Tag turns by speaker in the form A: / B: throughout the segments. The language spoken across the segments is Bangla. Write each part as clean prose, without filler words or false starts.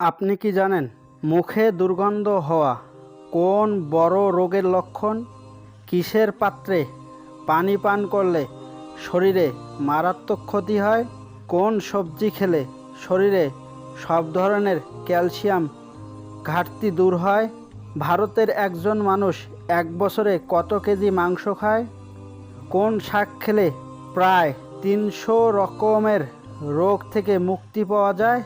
A: আপনি কি জানেন মুখে দুর্গন্ধ হওয়া কোন বড় রোগের লক্ষণ? কিসের পাত্রে পানি পান করলে শরীরে মারাত্মক ক্ষতি হয়? কোন সবজি খেলে শরীরে সব ধরনের ক্যালসিয়াম ঘাটতি দূর হয়? ভারতের একজন মানুষ এক বছরে কত কেজি মাংস খায়? কোন শাক খেলে প্রায় ৩০০ রকমের রোগ থেকে মুক্তি পাওয়া যায়?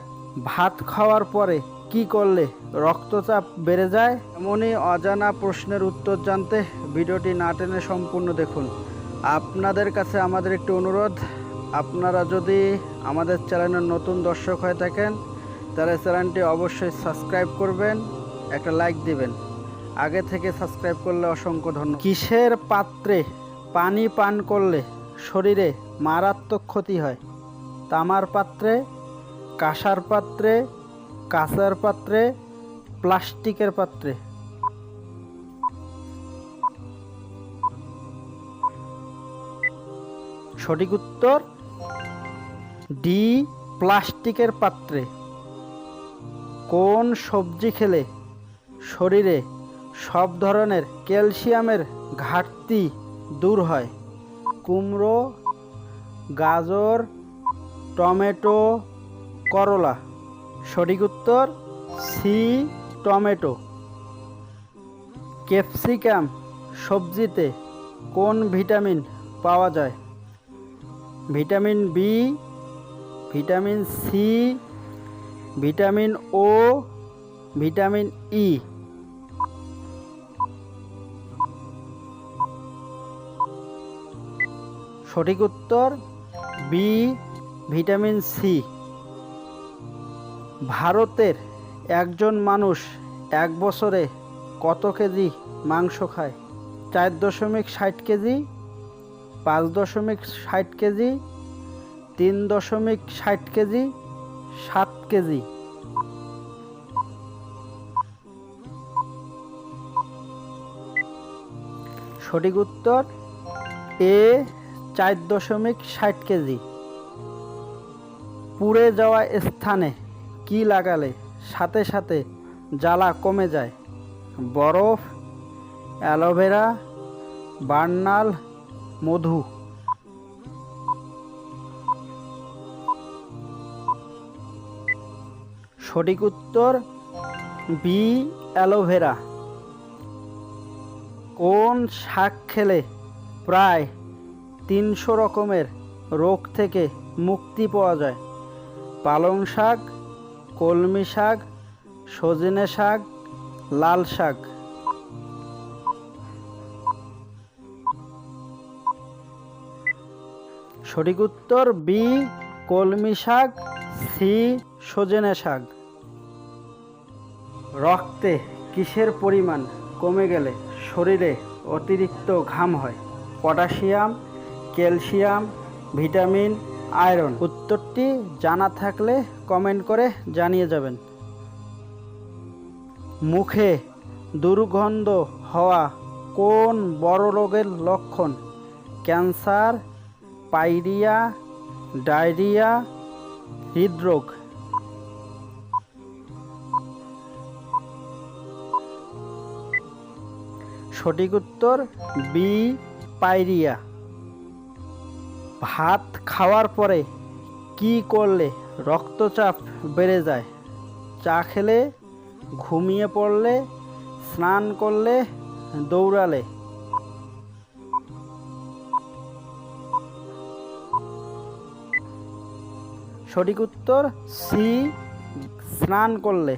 A: ভাত খাওয়ার পরে কি করলে রক্তচাপ বেড়ে যায়? এমনই অজানা প্রশ্নের উত্তর জানতে ভিডিওটি না টেনে সম্পূর্ণ দেখুন। আপনাদের কাছে আমাদের একটি অনুরোধ, আপনারা যদি আমাদের চ্যানেলের নতুন দর্শক হয়ে থাকেন তাহলে চ্যানেলটি অবশ্যই সাবস্ক্রাইব করবেন, একটা লাইক দিবেন। আগে থেকে সাবস্ক্রাইব করলে অসংখ্য ধন্যবাদ। কিসের পাত্রে পানি পান করলে শরীরে মারাত্মক ক্ষতি হয়? তামার পাত্রে, কাঁসার পাত্রে, কাঁচের পাত্রে, প্লাস্টিকের পাত্রে? সঠিক উত্তর ডি, প্লাস্টিকের পাত্রে। কোন সবজি খেলে শরীরে সব ধরনের ক্যালসিয়ামের ঘাটতি দূর হয়? কুমড়ো, গাজর, টমেটো, করলা? সঠিক উত্তর সি, টমেটো। ক্যাপসিকাম সবজিতে কোন ভিটামিন পাওয়া যায়? Vitamin B, vitamin C, vitamin O, vitamin E? সঠিক উত্তর বি, ভিটামিন সি। ভারতের একজন মানুষ এক বছরে কত কেজি মাংস খায়? 4.60 কেজি, 5.60 কেজি, 3.60 কেজি, 7 কেজি? সঠিক উত্তর এ, 4.60 কেজি। পুড়ে যাওয়া স্থানে কি লাগালে সাথে সাথে জ্বালা কমে যায়? বরফ, অ্যালোভেরা, বার্নাল, মধু? সঠিক উত্তর বি, অ্যালোভেরা। কোন শাক খেলে প্রায় ৩০০ রকমের রোগ থেকে মুক্তি পাওয়া যায়? পালং শাক, কলমি শাক, সজনে শাক, লাল শাক? সঠিক উত্তর বি, কলমি শাক, সি, সজনে শাক। রক্তে কিসের পরিমাণ কমে গেলে শরীরে অতিরিক্ত ঘাম হয়? Potassium, calcium, vitamin, iron? উত্তরটি জানা থাকলে কমেন্ট করে জানিয়ে যাবেন। মুখে দুর্গন্ধ হওয়া কোন বড় রোগের লক্ষণ? ক্যান্সার, পাইরিয়া, ডায়রিয়া, হৃদরোগ? সঠিক উত্তর বি, পাইরিয়া। ভাত খাওয়ার পরে কি করলে রক্তচাপ বেড়ে যায়? চা খেলে, ঘুমিয়ে পড়লে, স্নান করলে, দৌড়ালে? সঠিক উত্তর সি, স্নান করলে।